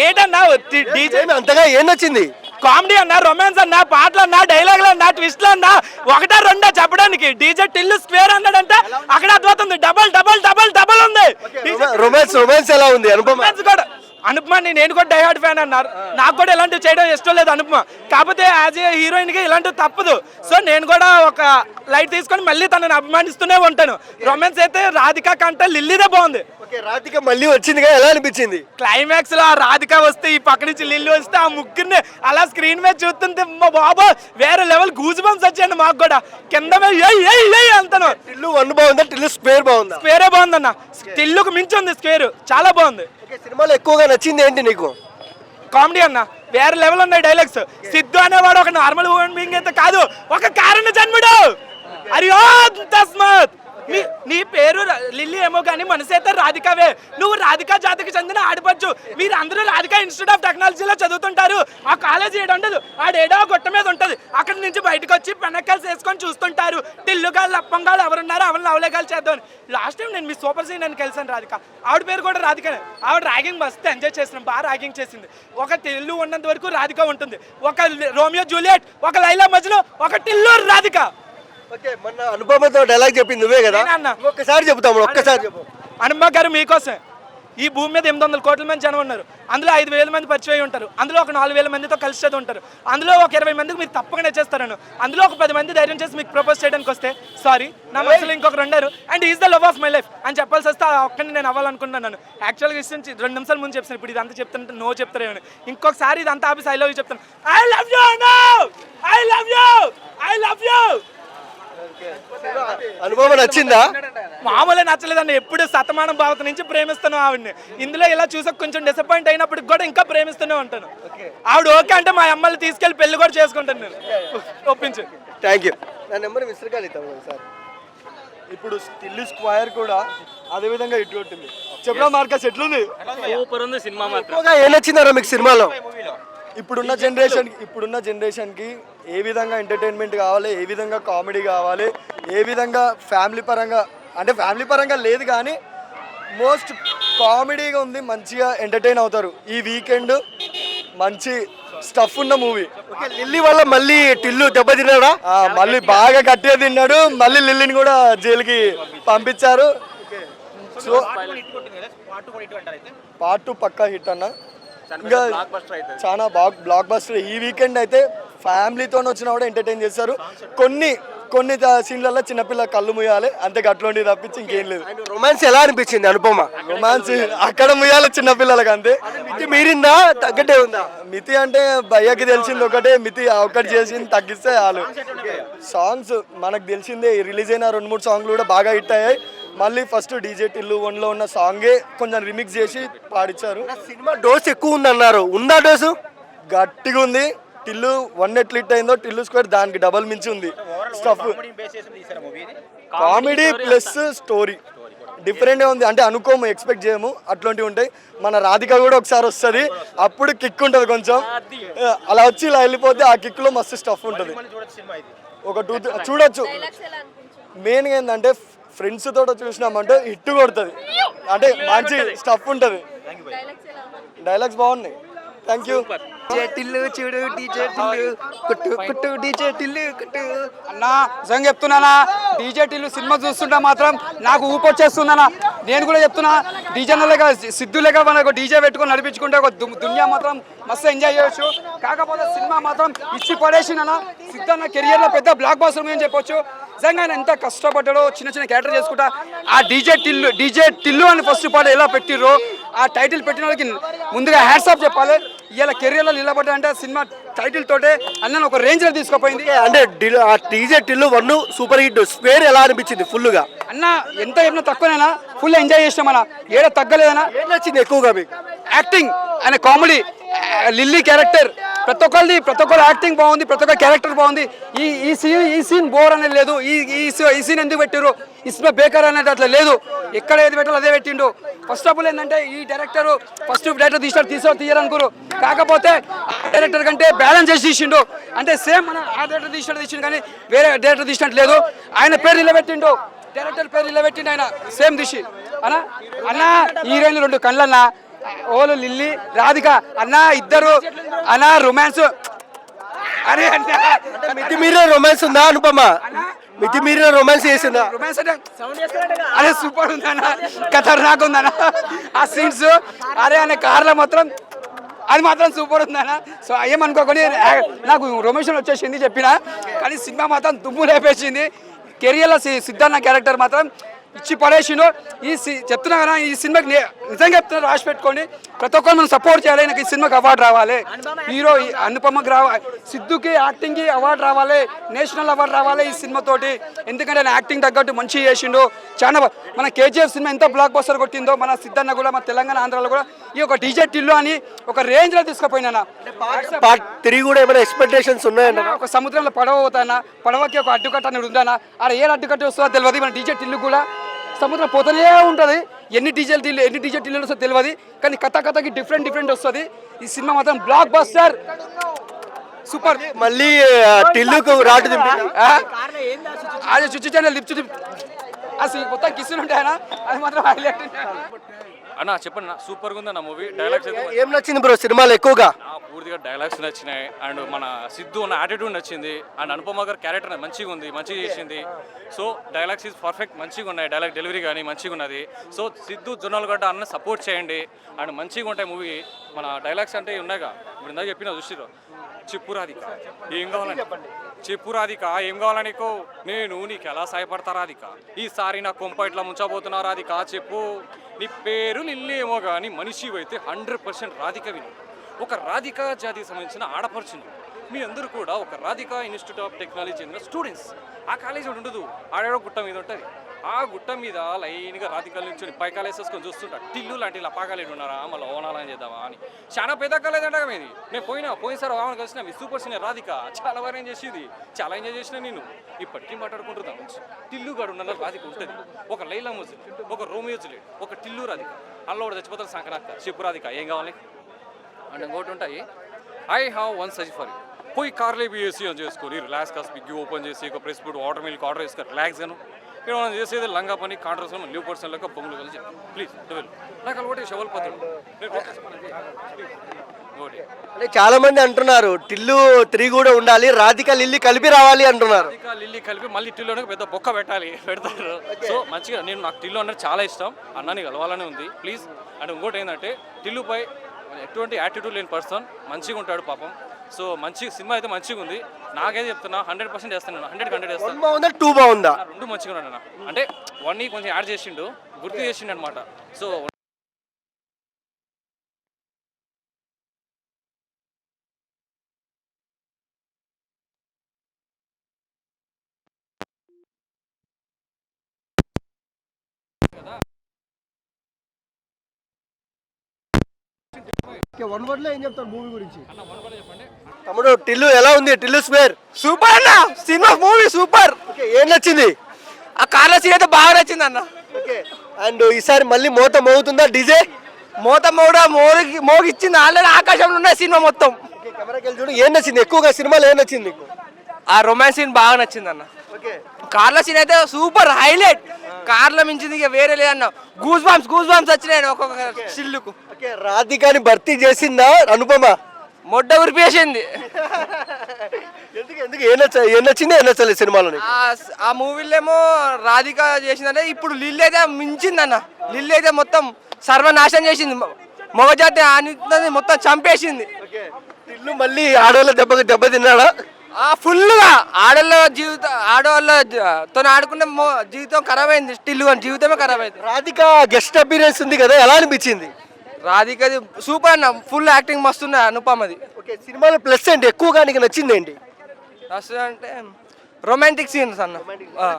ఏంటన్నా డీజే అంతగా ఏం నచ్చింది? కామెడీ అన్నా, రొమాన్స్ అన్నా, పాటలు అన్నా, డైలాగులు అన్నా, ట్విస్ట్లు అన్నా, ఒకటా రెండా చెప్పడానికి. డీజే టిల్లు స్క్వేర్ అన్నాడంటే అక్కడ అర్థమవుతుంది. డబల్ డబల్ డబల్ డబల్ ఉంది. రొమాన్స్ ఎలా ఉంది? అనుపమ కూడా అనుపమ నేను కూడా డైహార్డ్ ఫ్యాన్ అన్నారు. నాకు కూడా ఇలాంటివి చేయడం ఇష్టం లేదు అనుపమ. కాకపోతే యాజ్ ఏ హీరోయిన్ కి ఇలాంటివి తప్పదు. సో నేను కూడా ఒక లైట్ తీసుకొని మళ్ళీ తనని అభిమానిస్తూనే ఉంటాను. రొమాన్స్ అయితే రాధిక కంటే లిల్లీదే బాగుంది. రాధిక మళ్ళీ వచ్చింది, ఎలా అనిపించింది? క్లైమాక్స్ లో ఆ రాధిక వస్తే, ఈ పక్క నుంచి లిల్లీ వస్తే, ఆ ముగ్గురిని అలా స్క్రీన్ మీద చూస్తుంటే బాబా వేరే లెవెల్ గూజ్ బంప్స్ వచ్చాయండి మాకు కూడా. కింద అంతను. టిల్లు 1 బాగుందా? టిల్లు స్క్వేర్ బాగుందా? స్క్వేరే బాగుందన్న. టిల్లుకు మించి ఉంది స్క్వేర్, చాలా బాగుంది. సినిమాలో ఎక్కువగా నచ్చింది ఏంటి నీకు? కామెడీ అన్న, వేరే లెవెల్ ఉన్నాయి డైలాగ్స్. సిద్ధు అనేవాడు ఒక నార్మల్ హ్యూమన్ బీయింగ్ అయితే కాదు, ఒక కారణ జన్ముడు. అరియో తస్మాత్. నీ పేరు లిల్లీ ఏమో కానీ మనసు అయితే రాధికవే. నువ్వు రాధికా జాతికి చెందిన ఆడపచ్చు. మీరు అందరూ రాధికా ఇన్స్టిట్యూట్ ఆఫ్ టెక్నాలజీలో చదువుతుంటారు. ఆ కాలేజీ ఏడు ఉండదు, ఆడేడో గొట్ట మీద ఉంటుంది. అక్కడి నుంచి బయటకు వచ్చి పెనక్కలు వేసుకొని చూస్తుంటారు. టిల్లుగాళ్ళు అప్పంగాళ్ళు ఎవరున్నారు, ఎవరిని అవలేగాలు చేద్దామని. లాస్ట్ టైం నేను మీ సూపర్ సీన్ అని కలిసాను రాధిక. ఆవిడ పేరు కూడా రాధికనే. ఆవిడ ర్యాగింగ్ మస్తు ఎంజాయ్ చేసినాం, బాగా ర్యాగింగ్ చేసింది. ఒక టిల్లు ఉన్నంత వరకు రాధిక ఉంటుంది. ఒక రోమియో జూలియట్, ఒక లైలా మజ్ను, ఒక టిల్లు రాధిక. మొన్న అనుపమతో డైలాగ్ చెప్పింది నువ్వే కదా, ఒక్కసారి చెప్తాము. ఒక్కసారి చెప్పు. అనుపమ గారు మీకోసం. ఈ భూమి మీద 800 కోట్ల మంది జనం ఉన్నారు. అందులో 5,000 మంది పరిచయం ఉంటారు. అందులో ఒక 4,000 మందితో కలిసి చదువు ఉంటారు. అందులో ఒక 20 మందికి మీరు తప్పకుండా చేస్తారను. అందులో ఒక 10 మంది ధైర్యం చేసి మీకు ప్రపోజ్ చేయడానికి వస్తే, సారీ నా మనసులో ఇంకొకరు ఉన్నారు and is the love of my life అని చెప్పాల్సి వస్తే ఒక్కడిని నేను అవ్వాలనుకుంటున్నాను. యాక్చువల్గా ఇష్టం 2 నిమిషాల ముందు చెప్తాను. ఇప్పుడు ఇదంతా చెప్తానంటే నో చెప్తారేమని. ఇంకొకసారి ఇదంతా ఆఫీస్ ఐ లవ్ యూ చెప్తాను. I love you, I love you, I love you. అనుభవం నచ్చిందా? మామూలుగా నచ్చలేదండి. ఎప్పుడు సతమానం భావత నుంచి ప్రేమిస్తాను ఆవిడని. ఇందులో ఇలా చూసా కొంచెం డిసప్పాయింట్ అయినప్పటికి కూడా ఇంకా ప్రేమిస్తూనే ఉంటాను. ఆవిడ ఓకే అంటే మా అమ్మల్ని తీసుకెళ్లి పెళ్లి కూడా చేసుకుంటాను నేను, ఒప్పించు. Thank you. నా నెంబర్ మిస్టర్ కాల్ ఇద్దాం సార్. ఇప్పుడు టిల్లు స్క్వేర్ కూడా అదే విధంగా ఇటు ఉంటుంది. చెప్పరా మార్కస్ ఎట్లుంది? సూపర్ ఉంది సినిమా మాత్రం. ఏం నచ్చిందారా మీకు సినిమాలో? ఇప్పుడున్న జనరేషన్కి ఏ విధంగా ఎంటర్టైన్మెంట్ కావాలి, ఏ విధంగా కామెడీ కావాలి, ఏ విధంగా ఫ్యామిలీ పరంగా లేదు కానీ మోస్ట్ కామెడీగా ఉంది. మంచిగా ఎంటర్టైన్ అవుతారు. ఈ వీకెండ్ మంచి స్టఫ్ ఉన్న మూవీ. లిల్లీ వల్ల మళ్ళీ టిల్లు దెబ్బతిన్నాడా? మళ్ళీ బాగా గట్టిగా తిన్నాడు. మళ్ళీ లిల్లీని కూడా జైలుకి పంపించారు. సో పార్ట్ 2 పక్కా హిట్ అన్న. ఇంకా చాలా బాగా బ్లాక్ బస్టర్. ఈ వీకెండ్ అయితే ఫ్యామిలీతో వచ్చినా కూడా ఎంటర్టైన్ చేస్తారు. కొన్ని సీన్లలో చిన్నపిల్ల కళ్ళు ముయ్యాలి అంతే, గట్లోండి తప్పించి ఇంకేం లేదు. రొమాన్స్ ఎలా అనిపించింది అనుపమ? రొమాన్స్ అక్కడ ముయ్యాలి చిన్నపిల్లలకి అంతే. మితి మీరిందా తగ్గట్టే ఉందా? మితి అంటే భయ్యకి తెలిసింది ఒకటే, మితి ఒకటి చేసింది తగ్గిస్తే చాలు. సాంగ్స్ మనకు తెలిసిందే, రిలీజ్ అయిన 2-3 సాంగ్లు కూడా బాగా హిట్ అయ్యాయి. మళ్ళీ ఫస్ట్ డీజే టిల్లు 1లో ఉన్న సాంగే కొంచెం రిమిక్స్ చేసి పాడించారు. సినిమా డోస్ ఎక్కువ ఉంది అన్నారు, ఉందా డోసు? గట్టిగా ఉంది. టిల్లు 1 ఎట్లా హిట్ అయిందో టిల్లు స్క్వేర్ దానికి డబల్ మించి ఉంది. స్టఫ్ కామెడీ ప్లస్ స్టోరీ డిఫరెంట్గా ఉంది. అంటే అనుకోము, ఎక్స్పెక్ట్ చేయము, అట్లాంటివి ఉంటాయి. మన రాధిక కూడా ఒకసారి వస్తుంది, అప్పుడు కిక్ ఉంటుంది కొంచెం. అలా వచ్చి ఇలా వెళ్ళిపోతే ఆ కిక్లో మస్తు స్టఫ్ ఉంటుంది. ఒక 2 చూడొచ్చు. మెయిన్గా ఏంటంటే ఫ్రెండ్స్ తోట చూసినామంటే హిట్ కొడుతుంది. అంటే మంచి స్టఫ్ ఉంటుంది. డైలాగ్స్ బాగున్నాయి. Thank you. టిల్లు చూడు డీజే టిల్లు కుట్టు కుట్టు డీజే టిల్లు కుట్టు అన్నా. నిజంగా చెప్తున్నానా, డీజే టిల్లు సినిమా చూస్తుంటే మాత్రం నాకు ఊపొచ్చేస్తుందన్నా. నేను కూడా చెప్తున్నా, డీజే లేక సిద్ధు లేక మనకు డీజే పెట్టుకొని నడిపించుకుంటే ఒక దునియా మాత్రం మస్తు ఎంజాయ్ చేయొచ్చు. కాకపోతే సినిమా మాత్రం ఇచ్చి పడేసిందన్న. సిద్ధు అన్న కెరియర్లో పెద్ద బ్లాక్ బాస్టర్ అని చెప్పొచ్చు. నిజంగా ఆయన ఎంత కష్టపడ్డాడో, చిన్న క్యారెక్టర్ చేసుకుంటా. ఆ డీజే టిల్లు అని ఫస్ట్ పాట ఎలా పెట్టిర్రో, ఆ టైటిల్ పెట్టిన వాళ్ళకి ముందుగా హ్యాట్స్ ఆఫ్ చెప్పాలి. ఇలా కెరియర్లో నిలబడ్డా అంటే సినిమా టైటిల్ తోటే అన్న ఒక రేంజ్ లో తీసుకుపోయింది. అంటే DJ Tillu 1 super hit. Square ఎలా అనిపించింది? ఫుల్ గా అన్న ఎంత చెప్పినా తక్కువనేనా, ఫుల్ ఎంజాయ్ చేసినామన్నా. ఏడ తగ్గలేదన్నా. ఏం నచ్చింది ఎక్కువగా మీకు? యాక్టింగ్ ఆయన కామెడీ, లిల్లీ క్యారెక్టర్, ప్రతి ఒక్కరు యాక్టింగ్ బాగుంది, ప్రతి ఒక్క క్యారెక్టర్ బాగుంది. ఈ సీన్ బోర్ అనేది లేదు. ఈ సీన్ ఎందుకు పెట్టారు, ఇస్మే బేకర్ అనేది అట్లా లేదు. ఎక్కడ ఏది పెట్టాలో అదే పెట్టిండు. ఫస్ట్ ఆఫ్ ఆల్ ఏంటంటే ఈ డైరెక్టర్ ఫస్ట్ డైరెక్టర్ తీయాలనుకోరు, కాకపోతే ఆ డైరెక్టర్ కంటే బ్యాలెన్స్ చేసి తీసిండు. అంటే సేమ్ మన ఆ డైరెక్టర్ తీసిండు కానీ వేరే డైరెక్టర్ తీసినట్టు లేదు. ఆయన పేరు నిలబెట్టిండు, డైరెక్టర్ పేరు నిలబెట్టిండు ఆయన సేమ్ తీసి. అన్న హీరోయిన్ 2 కళ్ళన్నా ఓలు లిల్లీ రాధిక అన్న ఇద్దరు అన్న రొమాన్స్ అరే అన్న మితిమీరిన రొమాన్స్ ఉందా అనుపమ? మితిమీరిన రొమాన్స్ చేసిందా? రొమాన్స్ అంటే అరే సూపర్ ఉందన్న, ఖతర్నాక్ ఉందన్న ఆ సీన్స్. అరే అనే కార్లో మాత్రం అది మాత్రం సూపర్ ఉందన్న. సో ఏమనుకోకొని నాకు రొమేషన్ వచ్చేసింది చెప్పిన, కానీ సినిమా మాత్రం దుమ్ము లేపేసింది. కెరియర్లో సిద్ధార్థ క్యారెక్టర్ మాత్రం ఇచ్చి పడేసిండు. చెప్తున్నా కదా, ఈ సినిమాకి నిజంగా చెప్తున్నా, రాసి పెట్టుకోండి, ప్రతి ఒక్కరు మనం సపోర్ట్ చేయాలి. నాకు ఈ సినిమాకి అవార్డు రావాలి, హీరో అనుపమకి రావాలి, సిద్ధుకి యాక్టింగ్కి అవార్డు రావాలి, నేషనల్ అవార్డు రావాలి ఈ సినిమా తోటి. ఎందుకంటే ఆయన యాక్టింగ్ తగ్గట్టు మంచిగా చేసిండు. చాలా మన కేజీఎఫ్ సినిమా ఎంత బ్లాక్ బస్టర్ కొట్టిందో, మన సిద్ధన్న కూడా మన తెలంగాణ ఆంధ్రాలో కూడా ఈ ఒక డీజే టిల్లు అని ఒక రేంజ్లో తీసుకుపోయినా. పార్ట్ 3 కూడా ఏమైనా ఎక్స్పెక్టేషన్స్ ఉన్నాయంట? ఒక సముద్రంలో పడవ పోతానా, పడవకి ఒక అడ్డుకట్ట అనేది ఉందానా, అరే ఏ అడ్డుకట్ట వస్తుందో తెలియదు. మన డీజే టిల్లు కూడా సముద్రం పోతూనే ఉంటుంది, ఎన్ని డీజే టిల్లు వస్తుందో తెలియదు, కానీ కథకి డిఫరెంట్ వస్తుంది. ఈ సినిమా మాత్రం బ్లాక్ బస్టర్ సూపర్. మళ్ళీ టిల్లుకు రాటు దింపి అది చుచ్చు ఛానల్ లిప్చు అసలు మొత్తం కిస్సులు ఉంటాయనా, అది మాత్రం హైలైట్. అన్న చెప్పండి, సూపర్గా ఉంది అన్న మూవీ. డైలాగ్స్ అయితే ఏం నచ్చింది బ్రో సినిమాలో ఎక్కువగా? పూర్తిగా డైలాగ్స్ నచ్చినాయి, అండ్ మన సిద్ధు ఉన్న యాటిట్యూడ్ నచ్చింది, అండ్ అనుపమ గారి క్యారెక్టర్ మంచిగా ఉంది, మంచిగా చేసింది. సో డైలాగ్స్ ఈజ్ పర్ఫెక్ట్, మంచిగా ఉన్నాయి, డైలాగ్ డెలివరీ కానీ మంచిగా ఉన్నది. సో సిద్ధు జొన్నలగడ్డ అన్న సపోర్ట్ చేయండి, అండ్ మంచిగా ఉంటాయి మూవీ. మన డైలాగ్స్ అంటే ఉన్నాయిగా, ఇప్పుడు ఇందాక చెప్పిన దృష్టిలో చెప్పు రాధిక ఏం కావాలని, చెప్పు రాధిక ఏం కావాలని నీకు, నేను నీకు ఎలా సహాయపడతా రాధిక, ఈసారి నా కొంప ఇట్లా ముంచబోతున్నా రాధిక చెప్పు, నీ పేరు లిల్లీ ఏమో కానీ మనిషి అయితే 100% రాధిక విని, ఒక రాధిక జాతికి సంబంధించిన ఆడపడుచుని మీ అందరూ కూడా ఒక రాధిక ఇన్స్టిట్యూట్ ఆఫ్ టెక్నాలజీ చెందిన స్టూడెంట్స్. ఆ కాలేజీ ఉండదు, ఆడేడో గుట్ట మీద ఉంటుంది, ఆ గుట్ట మీద లైన్గా రాధికల నుంచి పైకాలు వేసేసుకొని చూస్తుంటా, టిల్లు లాంటి లపాకాలు ఉన్నారా, మళ్ళీ ఓనాలని చేద్దామా అని. చాలా పెద్ద కాలేదంట మీది. నేను పోయినసారి వామన కలిసిన మీ సూపర్ సీనియర్ రాధిక చాలా బాగా ఎంజాయ్ చేసేది, చాలా ఎంజాయ్ చేసిన నేను. ఇప్పటికీ మాట్లాడుకుంటున్నా, టిల్లు గాడు ఉన్న రాధిక ఉంటుంది, ఒక లైలా ముజులి, ఒక రోమియో జులియట్, ఒక టిల్లు రాధిక, అల్ల కూడా చచ్చిపోతారు సంక్రాంతి చెప్పు రాధిక ఏం కావాలి అండ్ ఇంకోటి ఉంటాయి. I have one suggest for you, పోయి కార్లే బీఎస్సీ అని చేసుకొని రిలాక్స్గా స్విగ్గీ ఓపెన్ చేసి ఒక press food water milk order చేసుకొని రిలాక్స్గాను ఇక్కడ మనం చేసేది లంగా పని కాంట్రస్ లీవ్ పర్సన్ లెక్క పొంగులు కలిసి ప్లీజ్ ట్వెల్వ్ నాకు అలవాటు షవల్ పత్రుడు. అంటే చాలా మంది అంటున్నారు టిల్లు 3 కూడా ఉండాలి, రాధిక లిల్లీ కలిపి రావాలి అంటున్నారు. రాధిక లిల్లీ కలిపి మళ్ళీ టిల్లులోకి పెద్ద బొక్క పెడతారు. సో మంచిగా నాకు టిల్లు అనేది చాలా ఇష్టం, అన్నని కలవాలని ఉంది ప్లీజ్. అండ్ ఇంకోటి ఏంటంటే టిల్లుపై ఎటువంటి యాటిట్యూడ్ లేని పర్సన్, మంచిగా ఉంటాడు పాపం. సో మంచి సినిమా అయితే మంచిగా ఉంది, నాకైతే చెప్తున్నా 100% వేస్తాను, 100 వేస్తాను. 1 బాగుందా 2 బాగుందా? 2 మంచిగా ఉన్నాడు అన్న, అంటే 1 కొంచెం యాడ్ చేసిండు, గుర్తు చేసిండు అనమాట. సో తమ్ముడు టిల్లు ఎలా ఉంది? టిల్లు స్పేర్ సూపర్ అన్న, సినిమా మూవీ సూపర్. ఏం నచ్చింది? ఆ కార్ల సీన్ అయితే బాగా నచ్చింది అన్న. అండ్ ఈసారి మళ్ళీ మోత మోగుతుందా డీజే? మోత మోగిచ్చింది, ఆల్రెడీ ఆకాశంలో ఉన్న సినిమా మొత్తం. చూడు ఏం నచ్చింది ఎక్కువగా సినిమాలో? ఏం నచ్చింది నీకు? ఆ రొమాన్స్ సీన్ బాగా నచ్చింది అన్న. కార్ల సీన్ అయితే సూపర్ హైలైట్, కార్ల మించింది ఇక వేరే లేదన్న. గూస్ బాంబ్స్ వచ్చినాయి ఒక్కొక్క సిల్లుకు. రాధికాని భర్తీ చేసిందా అనుపమ? మొడ్డ ఉరిపేసింది. ఎందుకు ఏం నచ్చింది ఏం నచ్చలేదు సినిమాలో? ఆ మూవీలో ఏమో రాధిక చేసిందంటే, ఇప్పుడు లిల్లీ అయితే మించిందన్న. లిల్లీ అయితే మొత్తం సర్వనాశనం చేసింది, మగజాతి అనేది మొత్తం చంపేసింది. టిల్లు మళ్ళీ ఆడవాళ్ళ దెబ్బ తిన్నాడా? ఫుల్గా ఆడవాళ్ళతో ఆడుకునే జీవితం ఖరాబ్ అయింది, టిల్లు అని జీవితమే ఖరాబ్ అయింది. రాధిక గెస్ట్ అపీరెన్స్ ఉంది కదా, ఎలా అనిపించింది? రాధికది సూపర్ అన్న, ఫుల్ యాక్టింగ్ మస్తున్నాయి అనుపమది. ఓకే, సినిమాలో ప్లస్ ఏంటి ఎక్కువగా నీకు నచ్చింది ఏంటి? అంటే రొమాంటిక్ సీన్స్ అన్న.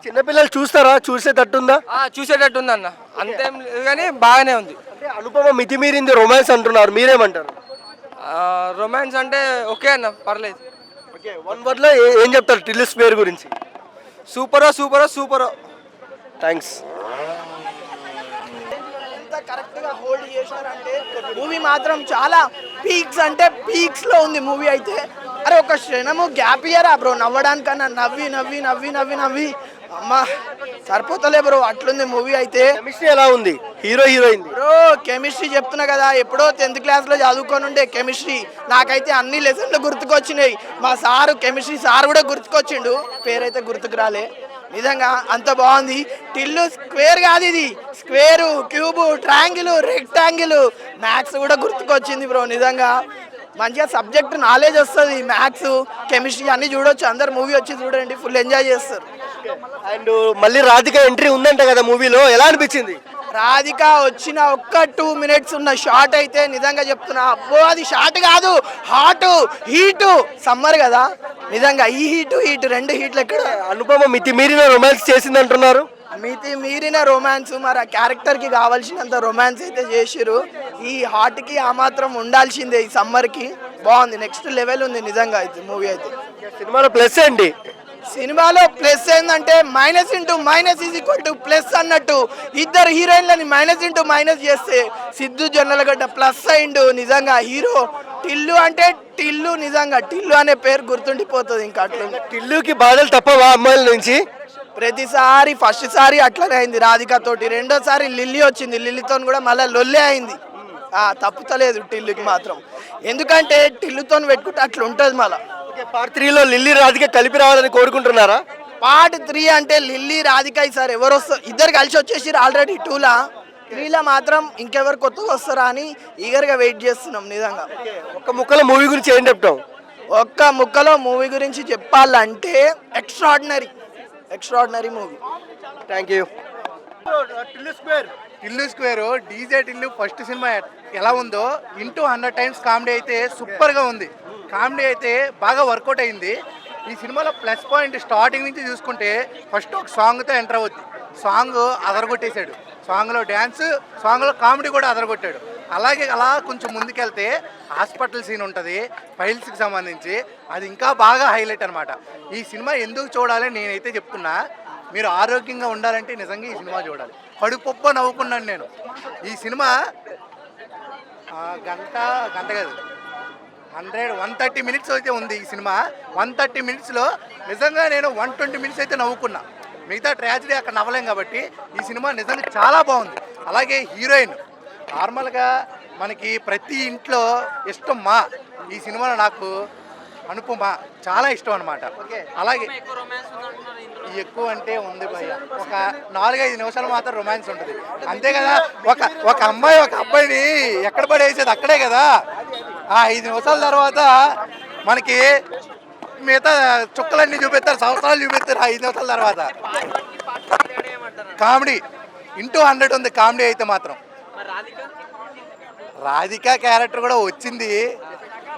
చిన్నపిల్లలు చూస్తారా? చూసేటట్టుందా? చూసేటట్టుంది అన్న, అంతేం లేదు కానీ బాగానే ఉంది. అంటే అనుపమ మితిమీరింది రొమాన్స్ అంటున్నారు, మీరేమంటారు? రొమాన్స్ అంటే ఓకే అన్న, పర్లేదు. ఓకే, 1 వర్డ్ లో ఏం చెప్తారు టిల్లు స్పేర్ గురించి? సూపరో. థ్యాంక్స్. కరెక్ట్గా హోల్డ్ చేశారంటే మూవీ మాత్రం చాలా పీక్స్లో ఉంది మూవీ అయితే. అరే ఒక క్షణము గ్యాప్ ఇయరా బ్రో, నవ్వడానికన్నా నవ్వి అమ్మా సరిపోతలే బ్రో, అట్లుంది మూవీ అయితే. కెమిస్ట్రీ ఎలా ఉంది హీరో హీరోయిన్? బ్రో కెమిస్ట్రీ చెప్తున్నా కదా, ఎప్పుడో 10th క్లాస్లో చదువుకొని ఉండే కెమిస్ట్రీ. నాకైతే అన్ని లెసన్లు గుర్తుకొచ్చినాయి. మా సారు కెమిస్ట్రీ సార్ కూడా గుర్తుకొచ్చిండు, పేరైతే గుర్తుకు రాలే. నిజంగా అంత బాగుంది. టిల్లు స్క్వేర్ కాదు, ఇది square, cube, triangle, rectangle, maths కూడా గుర్తుకొచ్చింది బ్రో. నిజంగా మంచిగా సబ్జెక్ట్ నాలెడ్జ్ వస్తుంది. మ్యాథ్స్, కెమిస్ట్రీ అన్ని చూడొచ్చు. అందరు మూవీ వచ్చి చూడండి, ఫుల్ ఎంజాయ్ చేస్తారు. అండ్ మళ్ళీ రాధిక ఎంట్రీ ఉందంట కదా మూవీలో, ఎలా అనిపించింది? రాధిక వచ్చిన ఒక్క 2 minutes ఉన్న షార్ట్ అయితే నిజంగా చెప్తున్నా, అబ్బో అది షార్ట్ కాదు, హాట్ హీటు. సమ్మర్ కదా, నిజంగా ఈ హీట్ 2 హీట్లు ఎక్కడ. అనుపమ మితి మీరిన రొమాన్స్ చేసింది అంటున్నారు. మితి మీరిన రొమాన్స్, మరి ఆ క్యారెక్టర్కి కావాల్సినంత రొమాన్స్ అయితే చేసిరు. ఈ హాట్కి ఆ మాత్రం ఉండాల్సిందే. ఈ సమ్మర్కి బాగుంది, నెక్స్ట్ లెవెల్ ఉంది నిజంగా అయితే మూవీ అయితే. సినిమాలో ప్లస్ ఏంటి? సినిమాలో ప్లస్ ఏంటంటే minus into minus is equal to plus అన్నట్టు. ఇద్దరు హీరోయిన్లని మైనస్ ఇంటూ మైనస్ చేస్తే సిద్ధు జొన్నలగడ్డ ప్లస్ అయిండు. నిజంగా హీరో టిల్లు అంటే టిల్లు, నిజంగా టిల్లు అనే పేరు గుర్తుండిపోతుంది. ఇంకా అట్లా టిల్లుకి బాధలు తప్పవా అమ్మాయిల నుంచి? ప్రతిసారి ఫస్ట్ సారి అట్లనే అయింది రాధికతోటి, రెండోసారి లిల్లీ వచ్చింది, లిల్లీతో కూడా మళ్ళీ లొల్లే అయింది. తప్పుతలేదు టిల్లుకి మాత్రం, ఎందుకంటే టిల్లుతో పెట్టుకుంటే అట్లా ఉంటుంది. మళ్ళీ పార్ట్ 3లో లిల్లీ రాధిక కలిపి రావాలని కోరుకుంటున్నారా? పార్ట్ 3 అంటే లిల్లీ రాధిక ఈసారి ఎవరు వస్తారు, ఇద్దరు కలిసి వచ్చేసి ఆల్రెడీ 2లా. 3లా మాత్రం ఇంకెవరు కొత్తగా వస్తారా అని ఈగర్గా వెయిట్ చేస్తున్నాం. నిజంగా ఒక్క ముక్కలో మూవీ గురించి ఏం చెప్తాం? ఒక్క ముక్కలో మూవీ గురించి చెప్పాలంటే extraordinary movie. Thank you. Tillu square DJ Tillu first cinema ఎలా ఉందో ఇంటూ 100 times కామెడీ అయితే సూపర్గా ఉంది. కామెడీ అయితే బాగా వర్కౌట్ అయింది. ఈ సినిమాలో ప్లస్ పాయింట్ స్టార్టింగ్ నుంచి చూసుకుంటే ఫస్ట్ ఒక సాంగ్తో ఎంటర్ అవుద్ది. సాంగ్ అదరగొట్టేశాడు, సాంగ్లో డ్యాన్స్, సాంగ్లో కామెడీ కూడా అదరగొట్టాడు. అలాగే అలా కొంచెం ముందుకెళ్తే హాస్పిటల్ సీన్ ఉంటుంది ఫైల్స్కి సంబంధించి, అది ఇంకా బాగా హైలైట్ అనమాట. ఈ సినిమా ఎందుకు చూడాలి నేనైతే చెప్తున్నా, మీరు ఆరోగ్యంగా ఉండాలంటే నిజంగా ఈ సినిమా చూడాలి. కడుపొప్ప నవ్వుకున్నాను నేను. ఈ సినిమా గంట కాదు 130 minutes అయితే ఉంది ఈ సినిమా. 130 minutesలో నిజంగా నేను 120 minutes అయితే నవ్వుకున్నా. మిగతా ట్రాజడీ అక్కడ నవ్వలేం కాబట్టి ఈ సినిమా నిజంగా చాలా బాగుంది. అలాగే హీరోయిన్ నార్మల్గా మనకి ప్రతి ఇంట్లో ఇష్టం మా, ఈ సినిమాలో నాకు అనుపమ చాలా ఇష్టం అనమాట. అలాగే ఎక్కువ అంటే ఉంది భయ్య, ఒక 4-5 నిమిషాలు మాత్రం రొమాన్స్ ఉంటుంది అంతే కదా. ఒక అమ్మాయి ఒక అబ్బాయిని ఎక్కడ పడేసేది అక్కడే కదా. ఆ 5 నిమిషాల తర్వాత మనకి మిగతా చుక్కలన్నీ చూపిస్తారు, సంవత్సరాలు చూపిస్తారు. 5 నిమిషాల తర్వాత కామెడీ ఇంటూ 100 ఉంది కామెడీ అయితే మాత్రం. రాధిక క్యారెక్టర్ కూడా వచ్చింది,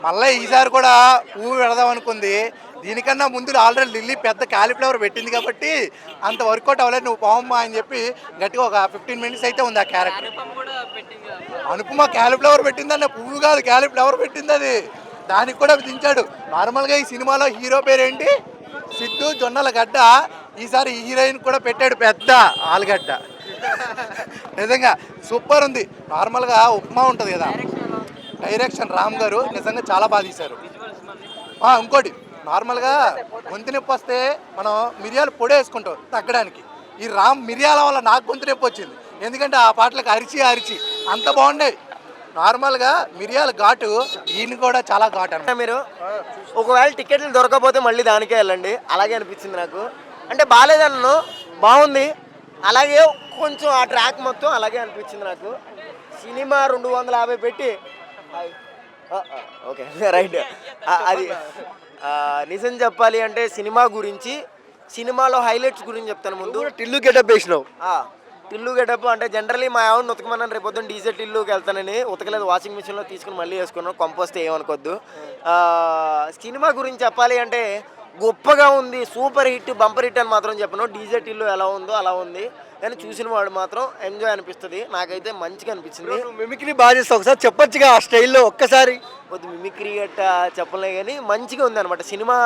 మళ్ళీ ఈసారి కూడా పువ్వు పెడదాం అనుకుంది. దీనికన్నా ముందు ఆల్రెడీ లిల్లీ పెద్ద క్యాలీఫ్లవర్ పెట్టింది కాబట్టి అంత వర్కౌట్ అవ్వలేదు. నువ్వు పోవమ్మా అని చెప్పి గట్టిగా ఒక 15 minutes అయితే ఉంది ఆ క్యారెక్టర్. అనుపమ క్యాలీఫ్లవర్ పెట్టిందన్న, పువ్వు కాదు క్యాలీఫ్లవర్ పెట్టింది అది. దానికి కూడా దించాడు. నార్మల్గా ఈ సినిమాలో హీరో పేరేంటి, సిద్ధు జొన్నలగడ్డ. ఈసారి హీరోయిన్ కూడా పెట్టాడు పెద్ద ఆలుగడ్డ. నిజంగా సూపర్ ఉంది. నార్మల్గా ఉప్మా ఉంటుంది కదా, డైరెక్షన్ రామ్ గారు నిజంగా చాలా బాగా తీశారు. ఇంకోటి నార్మల్గా గొంతు నొప్పి వస్తే మనం మిరియాలు పొడి వేసుకుంటాం తగ్గడానికి. ఈ రామ్ మిరియాల వల్ల నాకు గొంతు నొప్పి వచ్చింది, ఎందుకంటే ఆ పాటలకు అరిచి అంత బాగుండేవి. నార్మల్గా మిరియాల ఘాటు, ఈయన కూడా చాలా ఘాటు అన్నమాట. మీరు ఒకవేళ టికెట్లు దొరకకపోతే మళ్ళీ దానికే వెళ్ళండి, అలాగే అనిపించింది నాకు. అంటే బాగాలేదన్ను, బాగుంది. అలాగే కొంచెం ఆ ట్రాక్ మొత్తం అలాగే అనిపించింది నాకు. సినిమా 250 పెట్టి ఓకే రైట్. అది నిజం చెప్పాలి అంటే సినిమా గురించి, సినిమాలో హైలైట్స్ గురించి చెప్తాను. ముందు టిల్లు గెటప్ వేసినావు. టిల్లు గెటప్ అంటే జనరల్లీ మా ఆవిడని ఉతకమన్నాను, రేపు పొద్దున్న డీజే టిల్లుకి వెళ్తానని ఉతకలేదు, వాషింగ్ మిషన్లో తీసుకుని మళ్ళీ వేసుకున్నాను. కంపోస్తే ఏమనుకోద్దు. సినిమా గురించి చెప్పాలి అంటే గొప్పగా ఉంది, సూపర్ హిట్, బంపర్ హిట్ అని మాత్రం చెప్పను. డీజే టిల్లు ఎలా ఉందో అలా ఉంది, కానీ చూసిన వాడు మాత్రం ఎంజాయ్ అనిపిస్తుంది. నాకైతే మంచిగా అనిపించింది. మిమిక్రీ బాగా చేస్తావు, ఒకసారి చెప్పొచ్చుగా ఆ స్టైల్లో ఒక్కసారి. కొద్ది మిమిక్రీ గట్ట చెప్పలే కానీ మంచిగా ఉంది అనమాట సినిమా.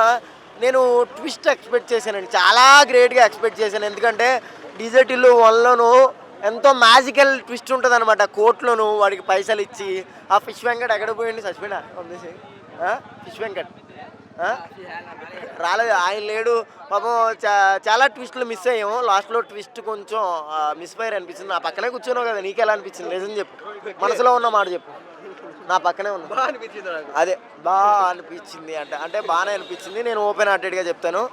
నేను ట్విస్ట్ ఎక్స్పెక్ట్ చేశానండి, చాలా గ్రేట్గా ఎక్స్పెక్ట్ చేశాను. ఎందుకంటే డీజే టిల్లు 1లోనూ ఎంతో మ్యాజికల్ ట్విస్ట్ ఉంటుంది అనమాట. కోర్టులోను వాడికి పైసలు ఇచ్చి ఆ ఫిష్ వెంకట్ ఎక్కడ పోయింది, సస్పెండ్ ఫిష్ వెంకట్ రాలేదు, ఆయన లేడు పాపం. చాలా ట్విస్ట్లు మిస్ అయ్యాము. లాస్ట్లో ట్విస్ట్ కొంచెం మిస్ ఫైర్ అనిపించింది. నా పక్కనే కూర్చున్నావు కదా, నీకెలా అనిపించింది? నిజం చెప్పు, మనసులో ఉన్న మాట చెప్పు. నా పక్కనే ఉన్నా, అదే బాగా అనిపించింది అంటే బాగానే అనిపించింది. నేను ఓపెన్ హార్టెడ్గా చెప్తాను.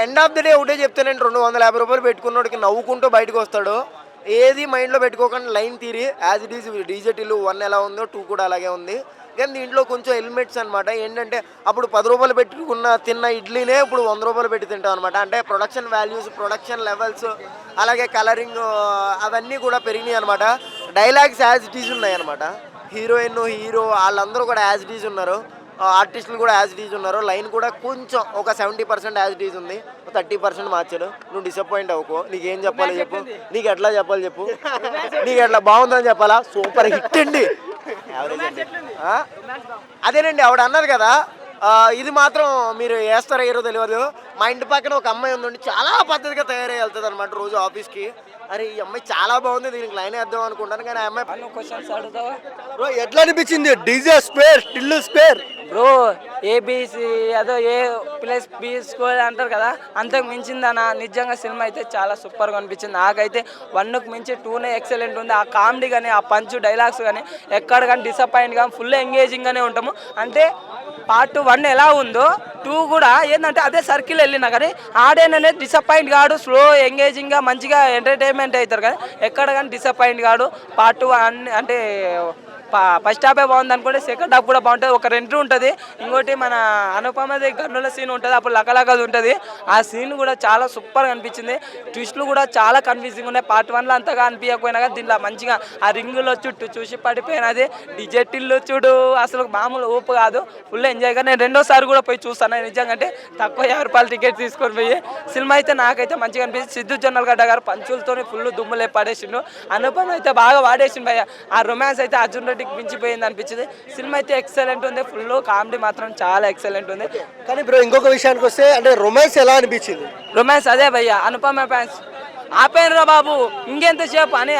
ఎండ్ ఆఫ్ ది డే ఒకటే చెప్తానండి, 250 రూపాయలు పెట్టుకున్నోడికి నవ్వుకుంటూ బయటకు వస్తాడు. ఏది మైండ్లో పెట్టుకోకుండా లైన్ తీరి as it is DJ Tillu 1 ఎలా ఉందో 2 కూడా అలాగే ఉంది. కానీ దీంట్లో కొంచెం ఎలిమెంట్స్ అనమాట. ఏంటంటే అప్పుడు 10 రూపాయలు పెట్టుకున్న తిన్న ఇడ్లీనే ఇప్పుడు 100 రూపాయలు పెట్టి తింటాం అనమాట. అంటే ప్రొడక్షన్ వాల్యూస్, ప్రొడక్షన్ లెవెల్స్, అలాగే కలరింగ్ అవన్నీ కూడా పెరిగినాయి అనమాట. డైలాగ్స్ యాజ్ ఇట్ ఈజ్ ఉన్నాయి అనమాట. హీరోయిన్, హీరో వాళ్ళందరూ కూడా యాజ్ ఇట్ ఈజ్ ఉన్నారు. ఆర్టిస్టులు కూడా యాజ్ ఇట్ ఈజ్ ఉన్నారు. లైన్ కూడా కొంచెం ఒక 70% యాజ్ ఇట్ ఈజ్ ఉంది, 30% మార్చాడు. నువ్వు డిసప్పాయింట్ అవ్వకు. నీకేం చెప్పాలి చెప్పు, నీకు ఎట్లా చెప్పాలి చెప్పు, నీకు ఎట్లా బాగుందని చెప్పాలా? సూపర్ హిట్ అండి, యావరేజ్ అండి. అదేనండి ఆవిడ అన్నారు కదా, ఇది మాత్రం మీరు వేస్తారో ఏరో తెలియదు. మా ఇంటి పక్కన ఒక అమ్మాయి ఉందండి, చాలా పద్ధతిగా తయారై వెళ్తుంది అనమాట రోజు ఆఫీస్కి. అరే ఈ అమ్మాయి చాలా బాగుంది, దీనికి లైన్ వేద్దాం అనుకుంటాను. కానీ ఆ అమ్మాయి క్వశ్చన్స్ అడుగుతావా బ్రో? ఎట్లా అనిపించింది DJ square Tillu square? Bro ABC అదో A+B స్కోర్ అంటారు కదా, అంతకు మించిందన్న. నిజంగా సినిమా అయితే చాలా సూపర్గా అనిపించింది నాకైతే. 1కు మించి 2నే ఎక్సలెంట్ ఉంది. ఆ కామెడీ కానీ, ఆ పంచ్ డైలాగ్స్ కానీ ఎక్కడ కానీ డిసప్పాయింట్ కానీ ఫుల్ ఎంగేజింగ్గానే ఉంటాము. అంటే పార్ట్ 1 ఎలా ఉందో 2 కూడా ఏంటంటే అదే సర్కిల్ వెళ్ళినా కానీ ఆడేననే డిసప్పాయింట్ కాడు. స్లో ఎంగేజింగ్గా మంచిగా ఎంటర్టైన్మెంట్ అవుతారు కానీ ఎక్కడ కానీ డిసప్పాయింట్ కాడు. పార్ట్ 1 అంటే ఫస్ట్ హాఫే బాగుంది అనుకుంటే సెకండ్ హాఫ్ కూడా బాగుంటుంది. ఒక 2 ఉంటుంది. ఇంకోటి మన అనుపమది గన్నుల సీన్ ఉంటుంది, అప్పుడు లకలకది ఉంటుంది. ఆ సీన్ కూడా చాలా సూపర్గా అనిపించింది. ట్విస్ట్లు కూడా చాలా కన్ఫ్యూజింగ్ ఉన్నాయి. పార్ట్ 1లో అంతగా అనిపించకపోయినా కానీ దీంట్లో మంచిగా ఆ రింగులో చుట్టూ చూసి పడిపోయినది. డీజే టిల్లు చూడు అసలు మామూలు ఊపు కాదు, ఫుల్ ఎంజాయ్గా. నేను 2వ సారి కూడా పోయి చూస్తాను నిజంగా. అంటే తక్కువ 50 రూపాయలు టికెట్ తీసుకొని పోయి సినిమా అయితే నాకైతే మంచిగా అనిపించింది. సిద్ధు జొన్నలగడ్డ గారు పంచులతో ఫుల్ దుమ్ములే పడేసిండు. అనుపమ అయితే బాగా వాడేసిండు భయ్య. ఆ రొమాన్స్ అయితే అర్జున్ రెడ్డికి మించిపోయింది అనిపించింది. సినిమా అయితే ఎక్సలెంట్ ఉంది, ఫుల్ కామెడీ మాత్రం చాలా ఎక్సలెంట్ ఉంది. కానీ బ్రో ఇంకొక విషయానికి వస్తే అంటే రొమాన్స్ ఎలా అనిపించింది? రొమాన్స్ అదే భయ్య, అనుపమ ఫ్యాన్స్ ఆపేనరా బాబు ఇంకెంతసేపు అని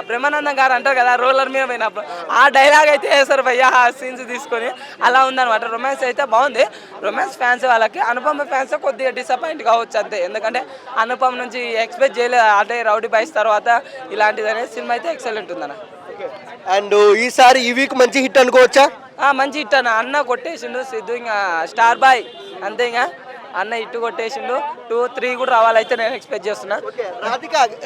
బ్రహ్మానందం గారు అంటారు కదా రోలర్ మీద పోయినప్పుడు, ఆ డైలాగ్ అయితే వేస్తారు భయ్య ఆ సీన్స్ తీసుకొని. అలా ఉందన్నమాట. రొమాన్స్ అయితే బాగుంది. రొమాన్స్ ఫ్యాన్స్ వాళ్ళకి, అనుపమ ఫ్యాన్స్ కొద్దిగా డిసప్పాయింట్ కావచ్చు అంతే. ఎందుకంటే అనుపమ నుంచి ఎక్స్పెక్ట్ చేయలేదు. అంటే రౌడీ బాయ్స్ తర్వాత ఇలాంటిది అనేది సినిమా అయితే ఎక్సలెంట్ ఉందన్న. అండ్ ఈసారి ఈ వీక్ మంచి హిట్ అనుకోవచ్చా? మంచి హిట్ అన్న కొట్టేసిండు సిద్ధు, ఇంకా స్టార్ బాయ్ అంతే. ఇంకా అన్న ఇట్టు కొట్టేసిండు. 2, 3 కూడా రావాలైతే నేను ఎక్స్పెక్ట్ చేస్తున్నా.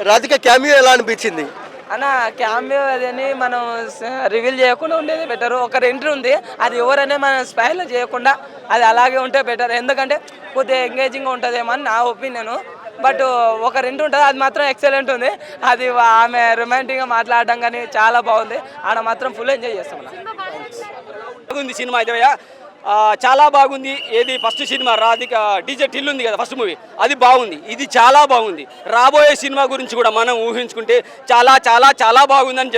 రాధిక క్యామియో ఎలా అనిపించింది అన్న? క్యామియో అదని మనం రివీల్ చేయకుండా ఉండేది బెటర్. ఒక ఎంట్రీ ఉంది, అది ఎవరనే మనం స్పైల్ చేయకుండా అది అలాగే ఉంటే బెటర్. ఎందుకంటే కొద్దిగా ఎంగేజింగ్గా ఉంటుందేమో అని నా ఒపీనియన్. బట్ ఒక 2 ఉంటుంది, అది మాత్రం ఎక్సలెంట్ ఉంది. అది ఆమె రొమాంటిక్గా మాట్లాడడం కానీ చాలా బాగుంది. ఆడ మాత్రం ఫుల్ ఎంజాయ్ చేస్తాం. బాగుంది సినిమా అయితే చాలా బాగుంది. ఏది first cinema Radhika DJ Tillu ఉంది కదా ఫస్ట్ మూవీ, అది బాగుంది. ఇది చాలా బాగుంది. రాబోయే సినిమా గురించి కూడా మనం ఊహించుకుంటే చాలా చాలా చాలా బాగుందని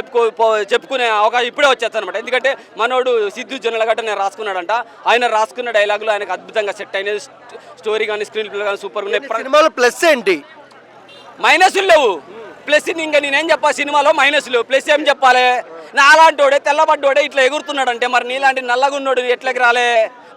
చెప్పుకునే అవకాశం ఇప్పుడే వచ్చేస్తాను అనమాట. ఎందుకంటే మనోడు సిద్ధు జొన్నలగడ్డ నేను రాసుకున్నాడంట. ఆయన రాసుకున్న డైలాగులు ఆయనకు అద్భుతంగా సెట్ అయినది. స్టోరీ కానీ స్క్రీన్ ప్లే కానీ సూపర్ ఉన్నాయి. సినిమాలో ప్లస్ ఏంటి? మైనస్లు లేవు, ప్లస్ ఇంకా నేనేం చెప్పా సినిమాలో మైనస్లు. ప్లస్ ఏం చెప్పాలి? నాలాంటోడే తెల్లబడ్డోడే ఇట్లా ఎగురుతున్నాడంటే మరి నీలాంటి నల్లగున్నోడు ఎట్లకి రాలే?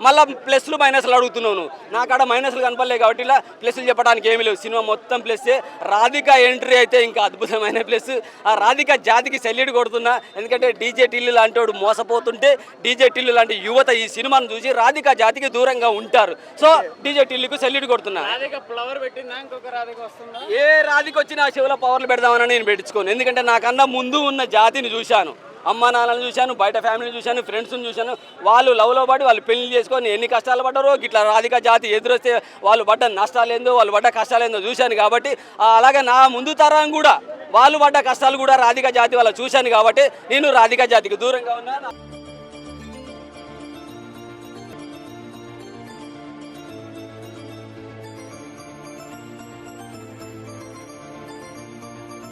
మళ్ళీ ప్లస్లు మైనస్లు అడుగుతున్నావు. నాకాడ మైనస్లు కనపడలేదు కాబట్టి ఇలా ప్లస్లు చెప్పడానికి ఏమీ లేవు. సినిమా మొత్తం ప్లస్సే. రాధిక ఎంట్రీ అయితే ఇంకా అద్భుతమైన ప్లస్. ఆ రాధిక జాతికి సెల్యూట్ కొడుతున్నా. ఎందుకంటే డీజే టిల్లు లాంటి వాడు మోసపోతుంటే డీజే టిల్లు లాంటి యువత ఈ సినిమాను చూసి రాధిక జాతికి దూరంగా ఉంటారు. సో డీజే టిల్లుకు సెల్యూట్ కొడుతున్నా. ఏ రాధిక వచ్చినా చెవుల పవర్లు పెడదామని నేను పెట్టించుకోను. ఎందుకంటే నాకన్నా ముందు ఉన్న జాతిని చూశాను. అమ్మ నాన్నలను చూశాను, బయట ఫ్యామిలీని చూశాను, ఫ్రెండ్స్ని చూశాను. వాళ్ళు లవ్లో పడి వాళ్ళు పెళ్లి చేసుకొని ఎన్ని కష్టాలు పడ్డారో, ఇట్లా రాధిక జాతి ఎదురొస్తే వాళ్ళు పడ్డ నష్టాలు ఏందో, వాళ్ళు పడ్డ కష్టాలు ఏందో చూశాను. కాబట్టి అలాగే నా ముందు తరం కూడా వాళ్ళు పడ్డ కష్టాలు కూడా రాధిక జాతి వాళ్ళ చూశాను. కాబట్టి నేను రాధిక జాతికి దూరంగా ఉన్నా.